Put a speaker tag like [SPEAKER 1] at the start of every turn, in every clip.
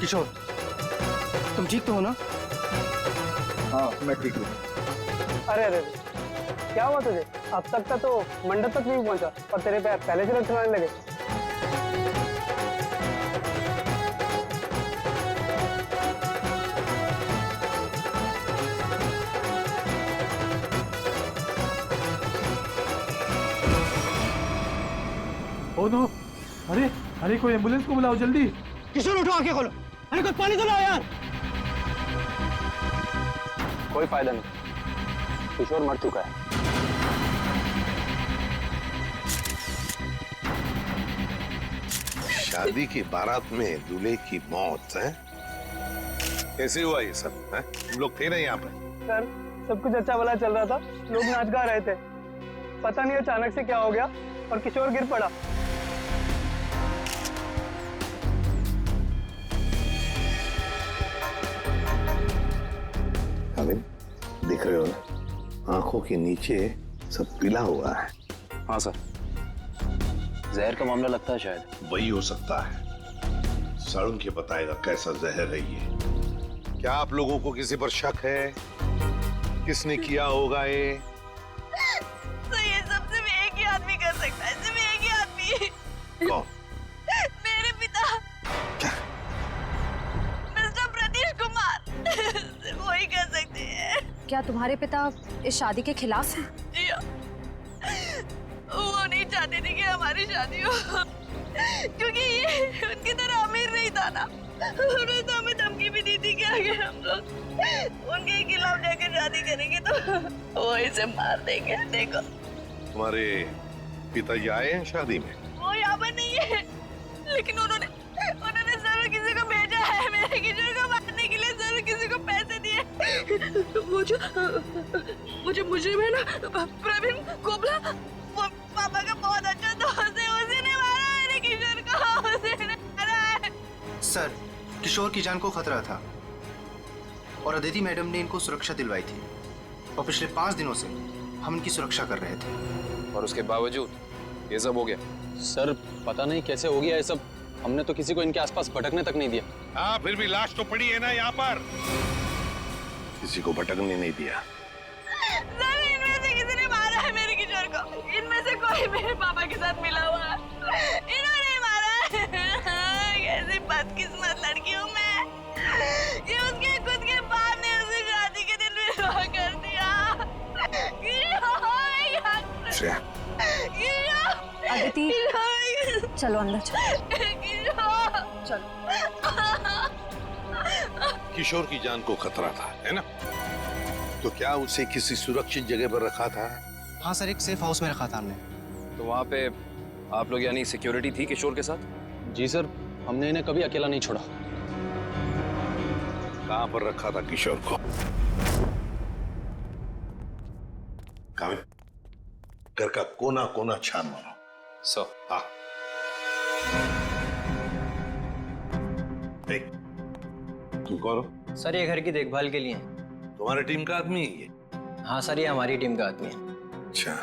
[SPEAKER 1] किशोर, तुम ठीक तो हो ना?
[SPEAKER 2] हाँ मैं ठीक हूँ।
[SPEAKER 3] अरे अरे क्या हुआ तुझे? अब तक का तो मंडप तक नहीं पहुंचा और तेरे पैर पहले से लटकने लगे।
[SPEAKER 4] ओ नो, अरे अरे कोई एम्बुलेंस को बुलाओ जल्दी।
[SPEAKER 1] किशोर उठो, आंखें खोलो। अरे कुछ पानी तो लाओ यार।
[SPEAKER 3] कोई फायदा नहीं, किशोर मर चुका है।
[SPEAKER 5] शादी की बारात में दूल्हे की मौत है? कैसे हुआ ये सब? है? तुम लोग थे ना यहाँ पे?
[SPEAKER 3] सर सब कुछ अच्छा भला चल रहा था, लोग नाच गा रहे थे, पता नहीं अचानक से क्या हो गया और किशोर गिर पड़ा।
[SPEAKER 5] अमिन, दिख रहे हो ना, आंखों के नीचे सब पीला हुआ है।
[SPEAKER 6] हाँ सर, जहर का मामला लगता है शायद।
[SPEAKER 5] वही हो सकता है। सारुण के बताएगा कैसा जहर है ये। क्या आप लोगों को किसी पर शक है? किसने किया होगा ये?
[SPEAKER 7] तो ये सब सिर्फ एक ही आदमी कर सकता है, सिर्फ एक ही आदमी।
[SPEAKER 5] कौन?
[SPEAKER 7] मेरे पिता, मिस्टर प्रतीश कुमार। सिर्फ वही कर सकते हैं।
[SPEAKER 8] क्या तुम्हारे पिता इस शादी के खिलाफ हैं?
[SPEAKER 7] जी हाँ। वो नहीं चाहते थे कि हमारी शादी हो, क्योंकि ये उनकी तरह अमीर नहीं था ना। उन्होंने तो हमें धमकी भी दी थी कि अगर हम लोग उनके खिलाफ जाकर शादी करेंगे तो वो इसे मार देंगे। देखो,
[SPEAKER 5] तुम्हारे पिताजी आए हैं शादी में?
[SPEAKER 7] वो यहाँ पर नहीं है, लेकिन उन्होंने जरूर किसी को भेजा है मेरे किशोर को मारने के लिए। जरूर किसी को पैसे दिए। वो जो मुजरिम है ना, प्रवीण कोबला, वो पापा का बहुत अच्छा दोस्त है। उसी ने मारा मेरे किशोर को, उसी ने मारा है।
[SPEAKER 1] सर, किशोर की जान को खतरा था और अदिति मैडम ने इनको सुरक्षा दिलवाई थी और पिछले 5 दिनों से हम इनकी सुरक्षा कर रहे थे।
[SPEAKER 6] और उसके बावजूद ये सब हो गया। सर पता नहीं कैसे हो गया ये सब, हमने तो किसी को इनके आसपास भटकने तक नहीं दिया।
[SPEAKER 5] हाँ, फिर भी लाश तो पड़ी है ना यहाँ पर। किसी को भटकने नहीं दिया।
[SPEAKER 7] सर इनमें से किसी ने मारा है मेरे किशोर को। इनमें से कोई मेरे पापा के साथ मिला हुआ है। इन्होंने मारा है। कैसी बदकिस्मत लड़की हूँ मैं कि उसके खुद के बाप ने उसे शादी के दिन विधवा कर दिया।
[SPEAKER 8] अदिति, चलो अंदर चलो।
[SPEAKER 5] किशोर की जान को खतरा था, है ना? तो क्या उसे किसी सुरक्षित जगह पर रखा था?
[SPEAKER 1] हाँ सर, एक सेफ हाउस में रखा था हमने।
[SPEAKER 6] तो वहाँ पे आप लोग यानी सिक्योरिटी थी किशोर के साथ? जी सर, हमने इन्हें कभी अकेला नहीं छोड़ा।
[SPEAKER 5] कहाँ पर रखा था किशोर को? कामिल, घर का कोना कोना छान मारो।
[SPEAKER 6] सर।
[SPEAKER 5] हाँ। देख, तुम कौन हो?
[SPEAKER 9] सर ये घर की देखभाल के लिए है।
[SPEAKER 5] तुम्हारी टीम का आदमी है ये?
[SPEAKER 9] हाँ सर, ये हमारी टीम का आदमी है।
[SPEAKER 5] अच्छा।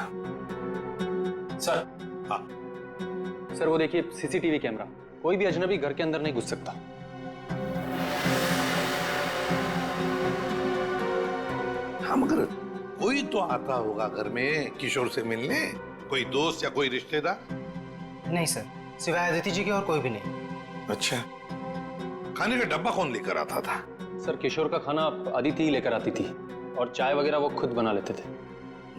[SPEAKER 6] सर।
[SPEAKER 5] हाँ।
[SPEAKER 6] सर वो देखिए सीसीटीवी कैमरा, कोई भी अजनबी घर के अंदर नहीं घुस सकता।
[SPEAKER 5] हाँ, मगर कोई तो आता होगा घर में किशोर से मिलने, कोई दोस्त या कोई रिश्तेदार?
[SPEAKER 1] नहीं सर, सिवाय अदिति जी के और कोई भी नहीं।
[SPEAKER 5] अच्छा, खाने का डब्बा कौन लेकर आता था?
[SPEAKER 6] सर किशोर का खाना अदिति ही लेकर आती थी और चाय वगैरह वो खुद बना लेते थे।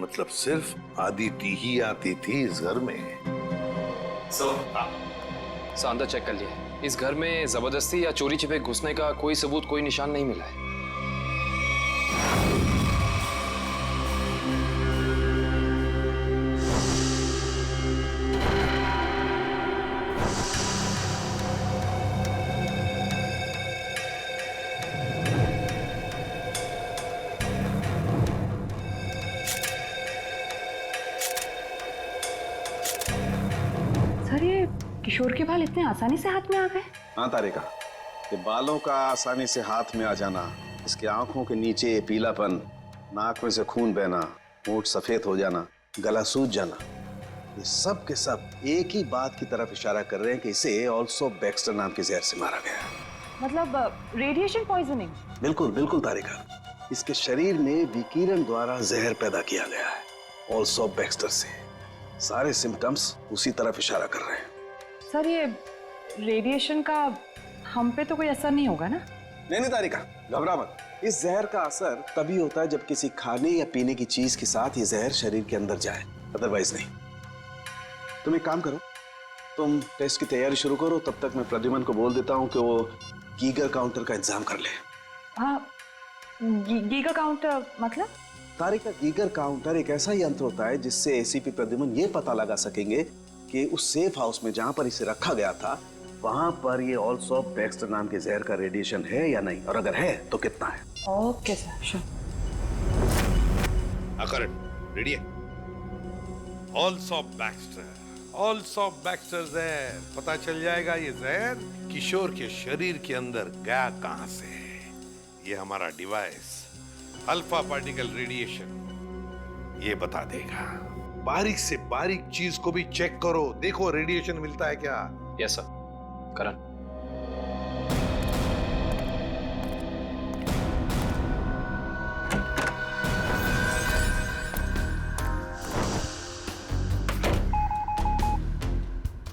[SPEAKER 5] मतलब सिर्फ अदिति ही आती थी इस घर में?
[SPEAKER 6] सर अंदर चेक कर लिया, इस घर में जबरदस्ती या चोरी छिपे घुसने का कोई सबूत, कोई निशान नहीं मिला है।
[SPEAKER 8] सर ये किशोर के बाल इतने आसानी से हाथ में आ गए?
[SPEAKER 10] हाँ तारिका, ये बालों का आसानी से हाथ में आ जाना, इसके आंखों के नीचे पीलापन, नाक में से खून बहना, होंठ सफेद हो जाना, गला सूज जाना, ये सब के सब एक ही बात की तरफ इशारा कर रहे हैं कि इसे ऑल्सो बैक्स्टर नाम के जहर से मारा गया।
[SPEAKER 8] मतलब रेडिएशन पॉइजनिंग?
[SPEAKER 10] बिल्कुल बिल्कुल तारिका, इसके शरीर में विकिरण द्वारा जहर पैदा किया गया है, ऑल्सो बैक्स्टर से। सारे सिम्टम्स उसी तरफ इशारा कर रहे हैं।
[SPEAKER 8] सर ये रेडिएशन का हम पे तो कोई असर नहीं होगा ना?
[SPEAKER 10] नहीं तारिका, घबरा मत। इस जहर का असर तभी होता है जब किसी खाने या पीने की चीज के साथ ये जहर शरीर के अंदर जाए, अदरवाइज नहीं। तुम एक काम करो, तुम टेस्ट की तैयारी शुरू करो, तब तक मैं प्रद्युमन को बोल देता हूँ कि वो गीगर काउंटर का इंतजाम कर ले।
[SPEAKER 8] हाँ, गीगर काउंटर मतलब?
[SPEAKER 10] तारिका, गीगर काउंटर एक ऐसा यंत्र होता है जिससे एसीपी प्रद्युमन ये पता लगा सकेंगे कि उस सेफ हाउस में जहां पर इसे रखा गया था वहां पर ये ऑल्सो बैक्स्टर नाम के जहर का रेडिएशन है या नहीं, और अगर है तो कितना है।
[SPEAKER 8] Okay sir, sure.
[SPEAKER 5] Karan, ready है?
[SPEAKER 11] ऑल्सो बैक्स्टर जहर। पता चल जाएगा ये जहर किशोर के शरीर के अंदर गया कहां से है। ये हमारा डिवाइस अल्फा पार्टिकल रेडिएशन ये बता देगा। बारीक से बारीक चीज को भी चेक करो, देखो रेडिएशन मिलता है क्या।
[SPEAKER 6] Yes sir. करण,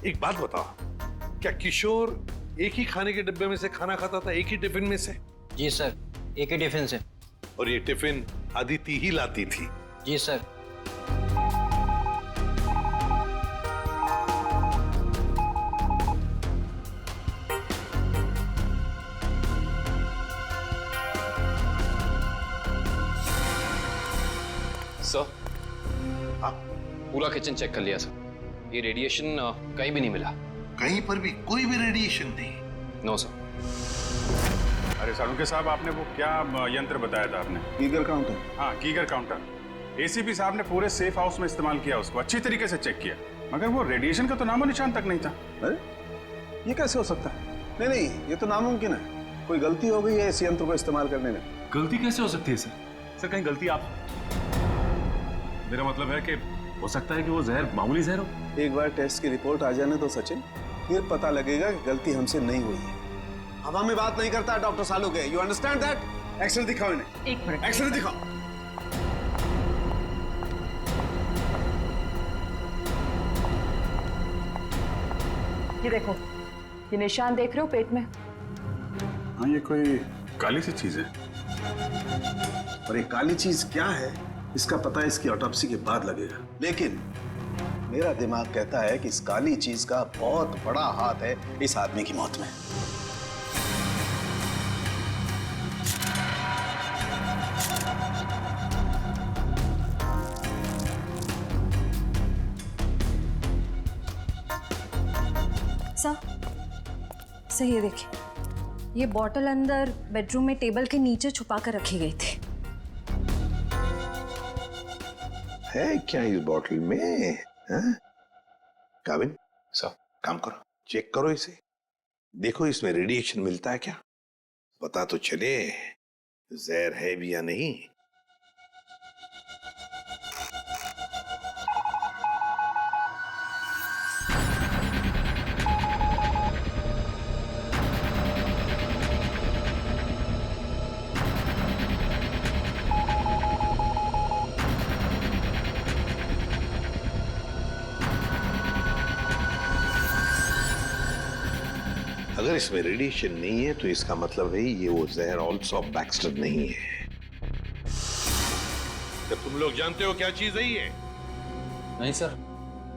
[SPEAKER 11] एक बात बताओ, क्या किशोर एक ही खाने के डिब्बे में से खाना खाता था, एक ही टिफिन में से?
[SPEAKER 9] जी सर, एक ही टिफिन से।
[SPEAKER 11] और ये टिफिन अदिति ही लाती थी?
[SPEAKER 9] जी सर।
[SPEAKER 6] सर, पूरा किचन चेक कर लिया सर, ये रेडिएशन कहीं भी नहीं मिला।
[SPEAKER 5] कहीं पर भी कोई भी रेडिएशन नहीं?
[SPEAKER 6] No sir.
[SPEAKER 12] अरे सालुंके साहब, आपने वो क्या यंत्र बताया था आपने?
[SPEAKER 10] Geiger counter.
[SPEAKER 12] हाँ, गीगर काउंटर। एसीपी साहब ने पूरे सेफ हाउस में इस्तेमाल किया, उसको अच्छी तरीके से चेक किया, मगर वो रेडिएशन का तो नामो निशान तक नहीं था।
[SPEAKER 10] अरे ये कैसे हो सकता है? नहीं, ये तो नामुमकिन है। कोई गलती हो गई है इस यंत्र को इस्तेमाल करने में।
[SPEAKER 12] गलती कैसे हो सकती है सर? सर कहीं गलती आप, मेरा मतलब है कि हो सकता है कि वो जहर मामूली जहर हो। एक बार टेस्ट की रिपोर्ट आ जाने तो सचिन, फिर पता लगेगा कि गलती हमसे नहीं हुई है। हवा में बात नहीं करता doctor Saluke, you understand that? X-ray दिखाओ इन्हें।
[SPEAKER 8] एक मिनट,
[SPEAKER 10] एक्सरे दिखाओ।
[SPEAKER 8] ये देखो, ये निशान देख रहे हो पेट में?
[SPEAKER 12] हाँ, ये कोई काली सी चीज है।
[SPEAKER 10] और ये काली चीज क्या है इसका पता इसकी ऑटोप्सी के बाद लगेगा, लेकिन मेरा दिमाग कहता है कि इस काली चीज का बहुत बड़ा हाथ है इस आदमी की मौत में।
[SPEAKER 7] सर ये देखिए, ये बॉटल अंदर बेडरूम में टेबल के नीचे छुपा कर रखी गई थी।
[SPEAKER 5] है क्या इस बॉटल में? काबिन
[SPEAKER 6] सर,
[SPEAKER 5] काम करो, चेक करो इसे, देखो इसमें रेडिएशन मिलता है क्या, पता तो चले जहर है भी या नहीं। अगर इसमें रेडिएशन नहीं है तो इसका मतलब है ये वो जहर ऑल्सो बैक्स्टर नहीं है।
[SPEAKER 11] तो तुम लोग जानते हो क्या चीज है ये?
[SPEAKER 6] नहीं सर।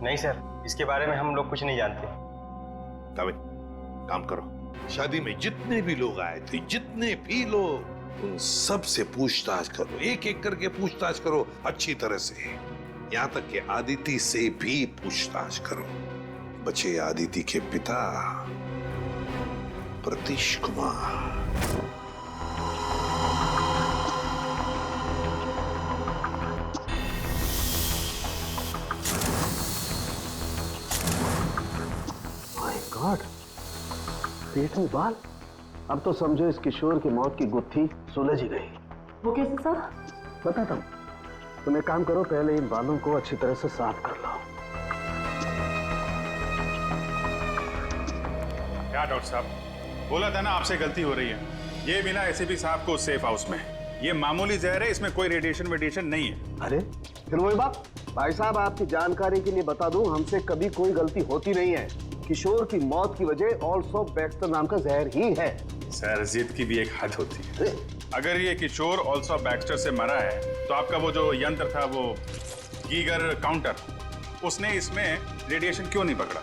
[SPEAKER 9] नहीं सर, इसके बारे में हम लोग कुछ नहीं जानते।
[SPEAKER 5] काबिन, काम करो, शादी में जितने भी लोग आए थे, जितने भी लोग, उन सब से पूछताछ करो, एक एक करके पूछताछ करो अच्छी तरह से, यहां तक कि आदिति से भी पूछताछ करो। बचे आदिति के पिता प्रतीश कुमार।
[SPEAKER 10] माय गॉड, पेट में बाल। अब तो समझो इस किशोर की मौत की गुत्थी सुलझ ही गई।
[SPEAKER 8] वो कैसे सर?
[SPEAKER 10] बताता हूं, तुम एक काम करो, पहले इन बालों को अच्छी तरह से साफ कर लो।
[SPEAKER 12] क्या डॉक्टर साहब, बोला था ना आपसे गलती हो रही है। ये बिना एसीपी साहब को सेफ हाउस में, ये मामूली जहर है, इसमें कोई रेडिएशन वेडिएशन नहीं है।
[SPEAKER 10] अरे फिर वही बात। भाई साहब आपकी जानकारी के लिए बता दूं, हमसे कभी कोई गलती होती नहीं है। किशोर की मौत की वजह ऑल्सो बैक्स्टर नाम का जहर ही है।
[SPEAKER 12] सर जिद की भी एक हद होती है। अगर ये किशोर ऑल्सो बैक्स्टर से मरा है तो आपका वो जो यंत्र था, वो गीगर काउंटर, उसने इसमें रेडिएशन क्यों नहीं पकड़ा?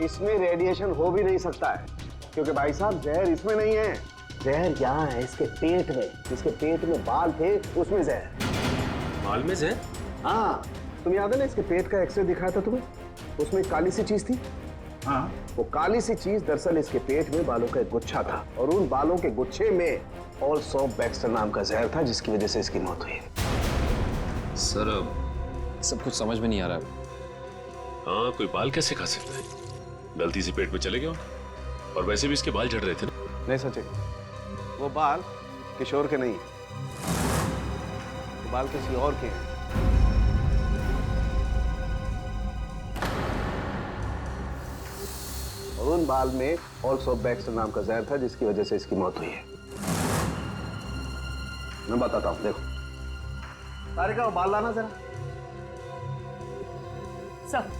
[SPEAKER 10] इसमें रेडिएशन हो भी नहीं सकता है, क्योंकि भाई साहब जहर इसमें नहीं है। जहर यहाँ है इसके पेट में। इसके पेट में बाल थे, उसमें जहर।
[SPEAKER 12] बाल में जहर?
[SPEAKER 10] हाँ, तुम याद है ना इसके पेट का एक्सरे दिखाया था तुम्हें? उसमें एक काली सी चीज थी।
[SPEAKER 12] हाँ,
[SPEAKER 10] वो काली सी चीज दरअसल इसके पेट में बालों का एक गुच्छा था, और उन बालों के गुच्छे में ऑल्सो बैक्स्टर नाम का जहर था, जिसकी वजह से इसकी मौत हुई।
[SPEAKER 6] सर सब कुछ समझ में नहीं आ रहा है।
[SPEAKER 13] हाँ, कोई बाल कैसे खा सकता है? गलती से पेट में चले गए, और वैसे भी इसके बाल झड़ रहे थे ना।
[SPEAKER 10] नहीं सचिन, वो बाल किशोर के नहीं, वो बाल किसी और के हैं। और उन बाल में ऑल्सो बैक्स्टर नाम का जहर था, जिसकी वजह से इसकी मौत हुई है। मैं बताता हूं, देखो। तारिका, वो बाल लाना जरा।
[SPEAKER 8] सर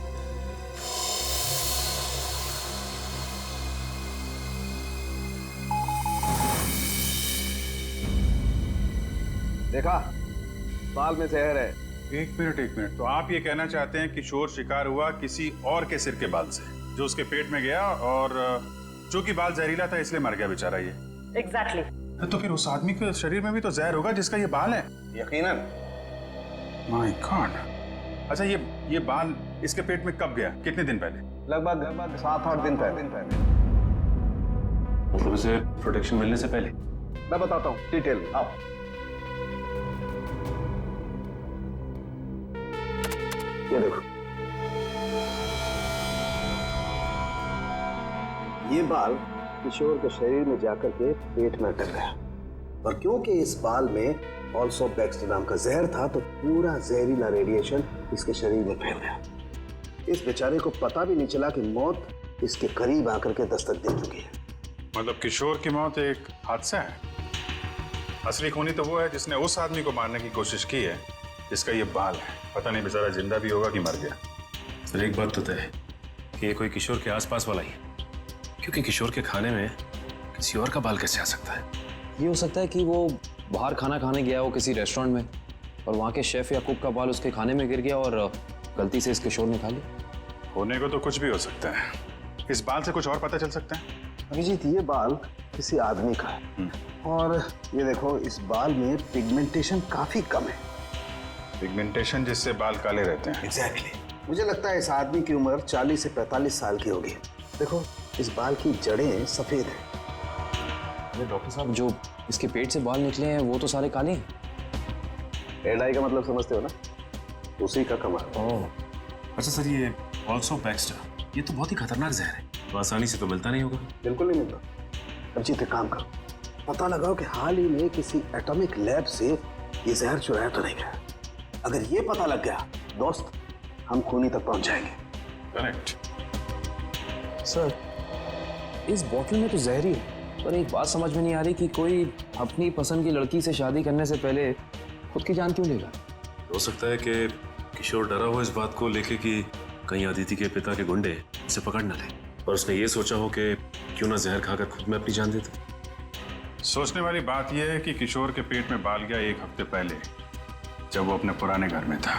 [SPEAKER 10] देखा, बाल में जहर है।
[SPEAKER 12] एक मिनट। तो आप ये कहना चाहते हैं किशोर शिकार हुआ किसी और के सिर के बाल से, जो उसके पेट में गया, और चूंकि बाल जहरीला था इसलिए मर गया बेचारा ये।
[SPEAKER 8] एग्जैक्टली।
[SPEAKER 12] तो फिर उस आदमी के शरीर में भी तो जहर होगा जिसका ये बाल है।
[SPEAKER 10] यकीनन।
[SPEAKER 12] My God. अच्छा, ये बाल इसके पेट में कब गया? कितने दिन पहले?
[SPEAKER 10] लगभग 7-8 दिन पहले।
[SPEAKER 13] मतलब उसे प्रोटेक्शन मिलने से पहले?
[SPEAKER 10] मैं बताता हूँ डिटेल में, आओ। ये देखो, ये बाल किशोर के शरीर में जाकर के पेट में अटक गया, और क्योंकि इस बाल में ऑल्सो बैक्स्टर नाम का जहर था, तो पूरा जहरीला रेडिएशन इसके शरीर में फैल गया। इस बेचारे को पता भी नहीं चला कि मौत इसके करीब आकर के दस्तक दे चुकी है।
[SPEAKER 12] मतलब किशोर की मौत एक हादसा है? असली खूनी तो वो है जिसने उस आदमी को मारने की कोशिश की है जिसका ये बाल है। पता नहीं बेचारा जिंदा भी होगा कि मर गया।
[SPEAKER 13] सर एक बात तो तय है कि ये कोई किशोर के आसपास वाला ही है, क्योंकि किशोर के खाने में किसी और का बाल कैसे आ सकता है?
[SPEAKER 6] ये हो सकता है कि वो बाहर खाना खाने गया हो किसी रेस्टोरेंट में, और वहाँ के शेफ या कुक का बाल उसके खाने में गिर गया और गलती से इस किशोर ने खा लिया।
[SPEAKER 12] होने को तो कुछ भी हो सकता है। इस बाल से कुछ और पता चल सकता है?
[SPEAKER 10] अभिजीत, ये बाल किसी आदमी का है, और ये देखो, इस बाल में पिगमेंटेशन काफी कम है।
[SPEAKER 12] पिगमेंटेशन जिससे बाल काले रहते हैं।
[SPEAKER 10] एग्जैक्टली। मुझे लगता है इस आदमी की उम्र 40 से 45 साल की होगी। देखो, इस बाल की जड़ें सफेद हैं।
[SPEAKER 6] अरे डॉक्टर साहब, जो इसके पेट से बाल निकले हैं वो तो सारे काले हैं।
[SPEAKER 10] हेयर डाई का मतलब समझते हो ना? उसी का कमाल।
[SPEAKER 13] अच्छा सर, ये ऑल्सो बैक्स्टर, ये तो बहुत ही खतरनाक जहर है, तो आसानी से तो मिलता नहीं होगा।
[SPEAKER 10] बिल्कुल नहीं मिलता। अभिजीत, एक काम करो, पता लगाओ कि हाल ही में किसी एटॉमिक लैब से ये जहर चुराया तो नहीं गया। अगर ये पता लग गया दोस्त, हम खूनी तक पहुंच जाएंगे।
[SPEAKER 12] करेक्ट।
[SPEAKER 6] सर, इस बोतल में तो जहर ही है, पर एक बात समझ में नहीं आ रही कि कोई अपनी पसंद की लड़की से शादी करने से पहले खुद की जान क्यों लेगा?
[SPEAKER 13] हो सकता है कि किशोर डरा हो इस बात को लेके कि कहीं अदिति के पिता के गुंडे उसे पकड़ न ले, और उसने ये सोचा हो कि क्यों ना जहर खाकर खुद में अपनी जान दे दे।
[SPEAKER 12] सोचने वाली बात यह है कि किशोर के पेट में बाल गया 1 हफ्ते पहले, जब वो अपने पुराने घर में था।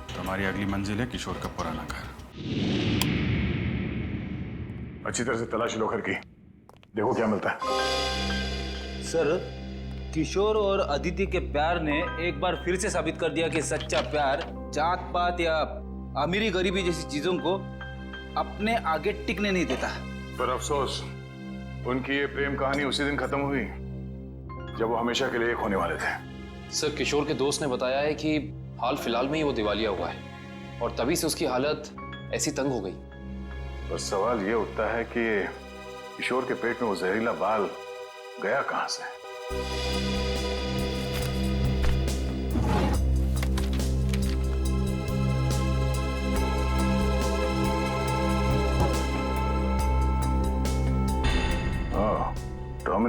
[SPEAKER 12] तो हमारी अगली मंजिल है किशोर का पुराना घर।
[SPEAKER 14] अच्छी तरह से तलाशी लो घर की, देखो क्या मिलता है।
[SPEAKER 15] सर, किशोर और अदिति के प्यार ने एक बार फिर से साबित कर दिया कि सच्चा प्यार जात पात या अमीरी गरीबी जैसी चीजों को अपने आगे टिकने नहीं देता।
[SPEAKER 14] पर अफसोस, उनकी ये प्रेम कहानी उसी दिन खत्म हुई जब वो हमेशा के लिए एक होने वाले थे।
[SPEAKER 6] सर, किशोर के दोस्त ने बताया है कि हाल फिलहाल में ही वो दिवालिया हुआ है, और तभी से उसकी हालत ऐसी तंग हो गई।
[SPEAKER 14] बस सवाल ये उठता है कि किशोर के पेट में वो जहरीला बाल गया कहां से?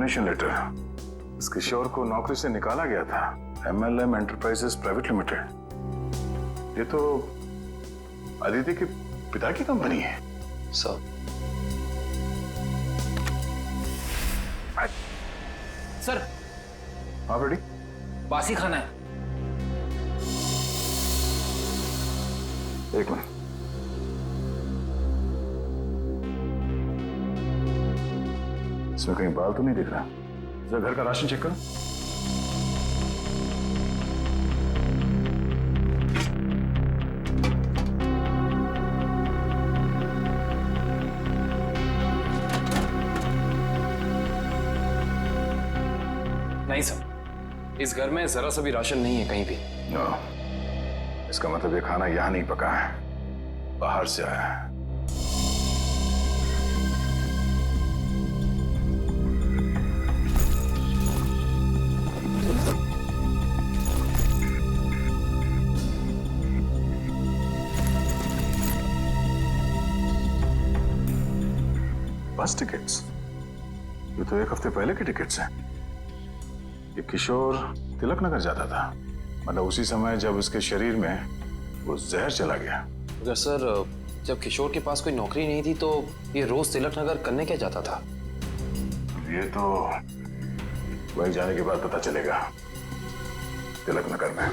[SPEAKER 14] Termination letter. इस किशोर को नौकरी से निकाला गया था। MLM enterprises private limited. ये तो अदिति के पिता की कंपनी है।
[SPEAKER 6] सर सर
[SPEAKER 14] हाँ बेटी,
[SPEAKER 15] बासी खाना है।
[SPEAKER 14] एक मिनट। इसमें कहीं बाल तो नहीं दिख रहा। जरा घर का राशन चेक करो।
[SPEAKER 6] नहीं सर, इस घर में जरा सा भी राशन नहीं है कहीं भी।
[SPEAKER 14] नो, इसका मतलब ये खाना यहां नहीं पका है, बाहर से आया है। बस टिकट्स? ये तो एक हफ्ते पहले के टिकट्स हैं। ये किशोर तिलक नगर जाता था, मतलब उसी समय जब उसके शरीर में वो जहर चला गया।
[SPEAKER 6] अगर सर जब किशोर के पास कोई नौकरी नहीं थी तो ये रोज तिलक नगर करने क्या जाता था?
[SPEAKER 14] ये तो वही जाने के बाद पता चलेगा। तिलक नगर में।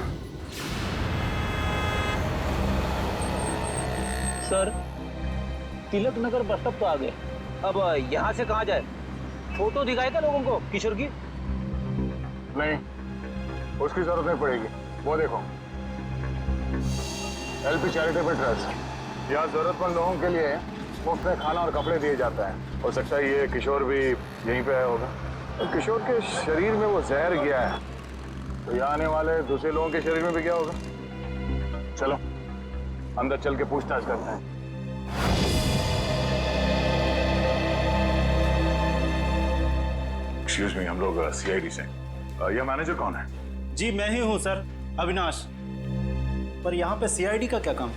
[SPEAKER 15] Sir, Tilak Nagar bus stop तो आ गए। अब यहाँ से कहाँ जाए? फोटो दिखाए क्या लोगों को किशोर की?
[SPEAKER 14] नहीं, उसकी जरूरत नहीं पड़ेगी। वो देखो, LP चैरिटेबल ट्रस्ट। यहाँ जरूरतमंद लोगों के लिए मुफ्त में खाना और कपड़े दिए जाते हैं। हो सकता है ये किशोर भी यहीं पे आया होगा। तो किशोर के शरीर में वो जहर गया है, तो यहाँ आने वाले दूसरे लोगों के शरीर में भी क्या होगा? चलो अंदर चल के पूछताछ करते हैं। एक्सक्यूज मी, हम लोग CID से। यह मैनेजर कौन है?
[SPEAKER 16] जी मैं ही हूँ सर, अविनाश। पर यहाँ पे CID का क्या काम?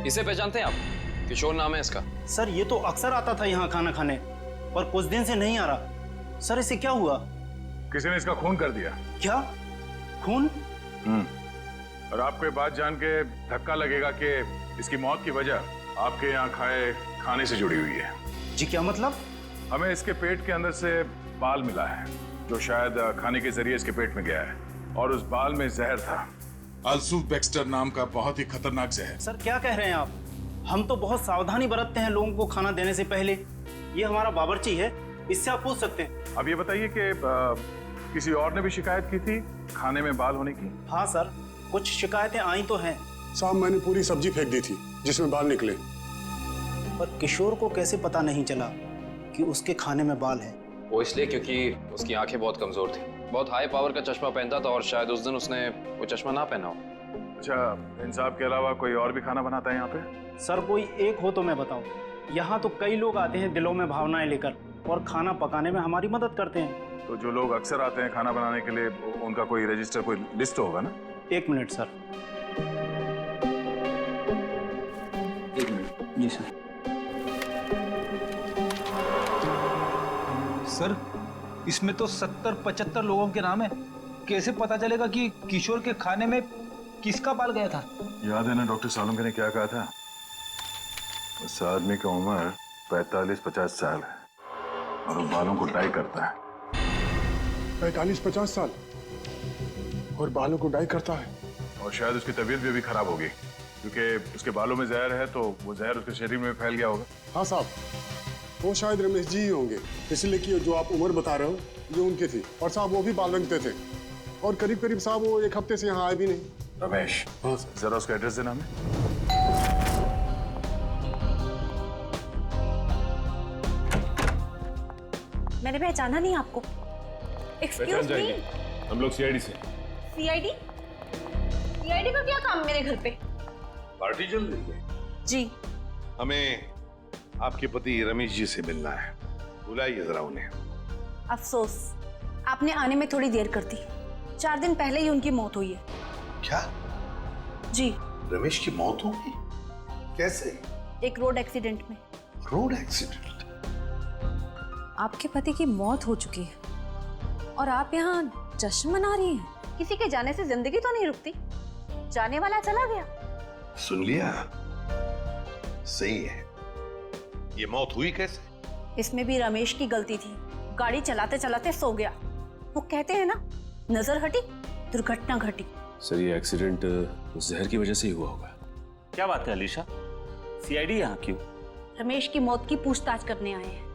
[SPEAKER 6] इसे पहचानते हैं आप? किशोर नाम है इसका।
[SPEAKER 16] सर ये तो अक्सर आता था यहाँ खाना खाने, पर कुछ दिन से नहीं आ रहा। सर इसे क्या हुआ?
[SPEAKER 14] किसी ने इसका खून कर दिया।
[SPEAKER 16] क्या? खून?
[SPEAKER 14] और आपको ये बात जान के धक्का लगेगा कि इसकी मौत की वजह आपके यहाँ खाए खाने से जुड़ी हुई है।
[SPEAKER 16] जी क्या मतलब?
[SPEAKER 14] हमें इसके पेट के अंदर से बाल मिला है, जो शायद खाने के जरिए इसके पेट में गया है, और उस बाल में जहर था।
[SPEAKER 17] अल्सूफ बेक्स्टर नाम का बहुत ही खतरनाक जहर।
[SPEAKER 16] सर क्या कह रहे हैं आप? हम तो बहुत सावधानी बरतते हैं लोगों को खाना देने से पहले। ये हमारा बावर्ची है, इससे आप पूछ सकते हैं।
[SPEAKER 14] अब ये बताइए कि किसी और ने भी शिकायत की थी खाने में बाल होने की?
[SPEAKER 16] हाँ सर, कुछ शिकायतें आई तो हैं।
[SPEAKER 17] साहब मैंने पूरी सब्जी फेंक दी थी जिसमें बाल निकले।
[SPEAKER 16] पर किशोर को कैसे पता नहीं चला कि उसके खाने में बाल है?
[SPEAKER 6] वो इसलिए क्योंकि उसकी आंखें बहुत कमजोर थी। बहुत हाई पावर का चश्मा पहनता था और शायद उस दिन उसने वो चश्मा ना पहना हो।
[SPEAKER 14] अच्छा, इन साहब के अलावा कोई और भी खाना बनाता है यहाँ पे?
[SPEAKER 16] सर कोई एक हो तो मैं बताऊं। यहाँ तो कई लोग आते हैं दिलों में भावनाएं लेकर और खाना पकाने में हमारी मदद करते हैं।
[SPEAKER 14] तो जो लोग अक्सर आते हैं खाना बनाने के लिए, उनका कोई रजिस्टर, कोई लिस्ट होगा ना?
[SPEAKER 16] एक मिनट सर। एक मिनट। जी सर।
[SPEAKER 15] सर इसमें तो 70-75 लोगों के नाम है। कैसे पता चलेगा कि किशोर के खाने में किसका बाल गया था?
[SPEAKER 14] याद है ना डॉक्टर सालुंके ने क्या कहा था? उस आदमी की उम्र 45-50 साल है और वो बालों को डाई करता है।
[SPEAKER 17] 45-50 साल और बालों को डाई करता है?
[SPEAKER 14] और शायद उसकी तबीयत भी अभी खराब होगी, क्योंकि उसके बालों में जहर है, तो वो जहर उसके शरीर में फैल गया होगा।
[SPEAKER 17] हाँ साहब, वो शायद रमेश जी ही होंगे, इसलिए कि जो आप उम्र बता रहे हो जो उनकी थी। और साहब वो भी बाल रंगते थे और करीब करीब साहब वो एक हफ्ते से यहाँ आए भी नहीं।
[SPEAKER 14] रमेश? हाँ सर। जरा उसका एड्रेस देना हमें।
[SPEAKER 7] मैंने पहचाना नहीं आपको। एक्सक्यूज मी,
[SPEAKER 13] हम लोग CID से।
[SPEAKER 7] CID? CID का क्या काम मेरे घर पे?
[SPEAKER 11] पार्टी चल रही है
[SPEAKER 7] जी।
[SPEAKER 11] हमें आपके पति रमेश जी से मिलना है, बुलाइए जरा उन्हें।
[SPEAKER 8] अफसोस, आपने आने में थोड़ी देर कर दी। 4 दिन पहले ही उनकी मौत हुई है।
[SPEAKER 11] क्या?
[SPEAKER 8] जी।
[SPEAKER 11] रमेश की मौत हो गई? कैसे?
[SPEAKER 8] एक रोड एक्सीडेंट में।
[SPEAKER 11] Road accident?
[SPEAKER 8] आपके पति की मौत हो चुकी है और आप यहाँ जश्न मना रही हैं। किसी के जाने से जिंदगी तो नहीं रुकती, जाने वाला चला गया।
[SPEAKER 5] सुन लिया? सही है। ये मौत हुई कैसे?
[SPEAKER 8] इसमें भी रमेश की गलती थी, गाड़ी चलाते चलाते सो गया। वो कहते हैं ना, नजर हटी दुर्घटना घटी।
[SPEAKER 13] सर ये एक्सीडेंट जहर की वजह से ही हुआ होगा।
[SPEAKER 15] क्या बात है अलीशा, सीआईडी यहाँ क्यों?
[SPEAKER 8] रमेश की मौत की पूछताछ करने आए हैं।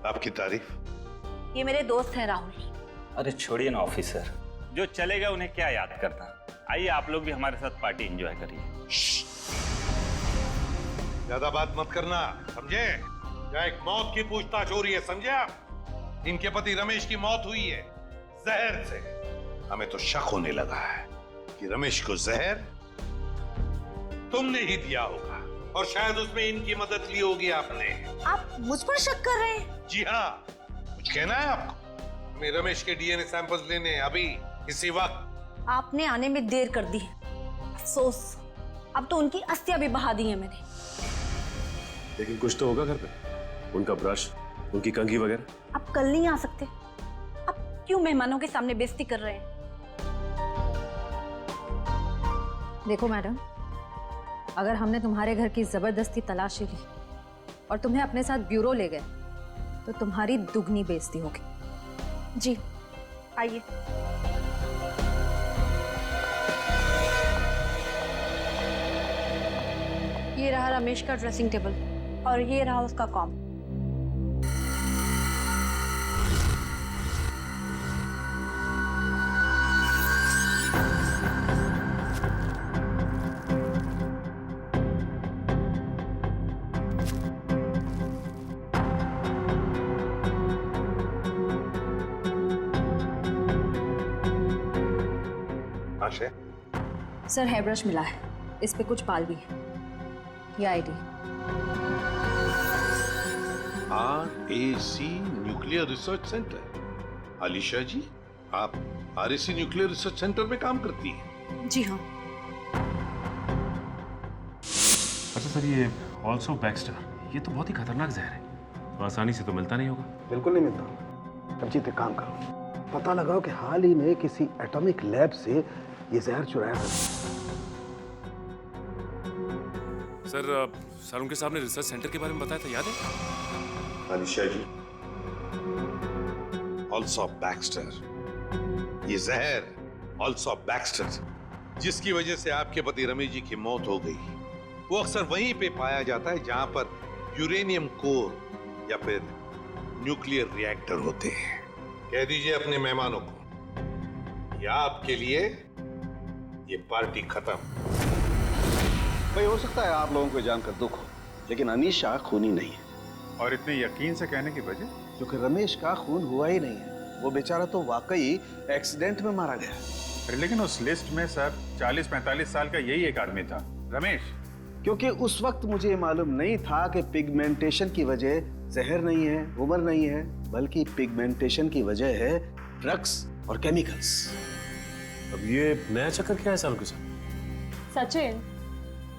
[SPEAKER 5] आपकी तारीफ?
[SPEAKER 8] ये मेरे दोस्त हैं राहुल।
[SPEAKER 15] अरे छोड़िए ना ऑफिसर, जो चले गए उन्हें क्या याद करना। आइए आप लोग भी हमारे साथ पार्टी एंजॉय करिए।
[SPEAKER 5] ज्यादा बात मत करना, समझे? यहाँ एक मौत की पूछताछ हो रही है, समझे आप? इनके पति रमेश की मौत हुई है जहर से। हमें तो शक होने लगा है कि रमेश को जहर तुमने ही दिया होगा और शायद उसमें इनकी मदद ली होगी आपने।
[SPEAKER 8] आप मुझ पर शक कर रहे हैं?
[SPEAKER 5] जी हाँ, कुछ कहना है आपको? मैं रमेश के डीएनए सैंपल्स लेने अभी इसी वक्त।
[SPEAKER 8] आपने आने में देर कर दी, अफसोस। अब तो उनकी अस्थियां भी बहा दी हैं मैंने।
[SPEAKER 13] लेकिन कुछ तो होगा घर पे, उनका ब्रश, उनकी कंघी वगैरह।
[SPEAKER 8] आप कल नहीं आ सकते? आप क्यों मेहमानों के सामने बेइज्जती कर रहे हैं?
[SPEAKER 18] देखो मैडम, अगर हमने तुम्हारे घर की जबरदस्ती तलाशी ली और तुम्हें अपने साथ ब्यूरो ले गए तो तुम्हारी दुगनी बेइज्जती होगी।
[SPEAKER 8] जी आइए। ये रहा रमेश का ड्रेसिंग टेबल और ये रहा उसका कॉम।
[SPEAKER 18] सर हेयर ब्रश मिला है, इस पे कुछ बाल भी है। ये ID.
[SPEAKER 5] RAC nuclear research centre. Alisha ji, आप RAC न्यूक्लियर रिसर्च सेंटर में काम करती हैं?
[SPEAKER 8] जी हाँ।
[SPEAKER 13] अच्छा सर, ये ऑल्सो बैक्स्टर, ये तो बहुत ही खतरनाक जहर है, तो आसानी से तो मिलता नहीं होगा।
[SPEAKER 10] बिल्कुल नहीं मिलता। अब जीते काम करो, पता लगाओ कि हाल ही में किसी एटॉमिक लैब से ये जहर चुराया था।
[SPEAKER 13] सर उनके सामने रिसर्च सेंटर के बारे में बताया था, याद है?
[SPEAKER 5] अलीशा जी, ऑल्सो बैक्स्टर, ये जहर ऑल्सो बैक्स्टर जिसकी वजह से आपके पति रमेश जी की मौत हो गई, वो अक्सर वहीं पे पाया जाता है जहां पर यूरेनियम कोर या फिर न्यूक्लियर रिएक्टर होते हैं। कह दीजिए अपने मेहमानों को, या आपके लिए ये पार्टी खत्म।
[SPEAKER 10] भाई हो सकता है आप लोगों को जानकर दुख हो, लेकिन अनीशा खूनी नहीं है।
[SPEAKER 14] और इतने यकीन से कहने की वजह?
[SPEAKER 10] क्योंकि रमेश का खून हुआ ही नहीं है, वो बेचारा तो वाकई एक्सीडेंट में मारा गया।
[SPEAKER 14] अरे लेकिन उस लिस्ट में सर 40-45 साल का यही एक आदमी था, रमेश।
[SPEAKER 10] क्योंकि उस वक्त मुझे मालूम नहीं था कि पिगमेंटेशन की वजह जहर नहीं है, उम्र नहीं है, बल्कि पिगमेंटेशन की वजह है ड्रग्स और केमिकल्स।
[SPEAKER 13] अब ये नया चक्कर क्या है सालों के साथ?
[SPEAKER 18] सचिन,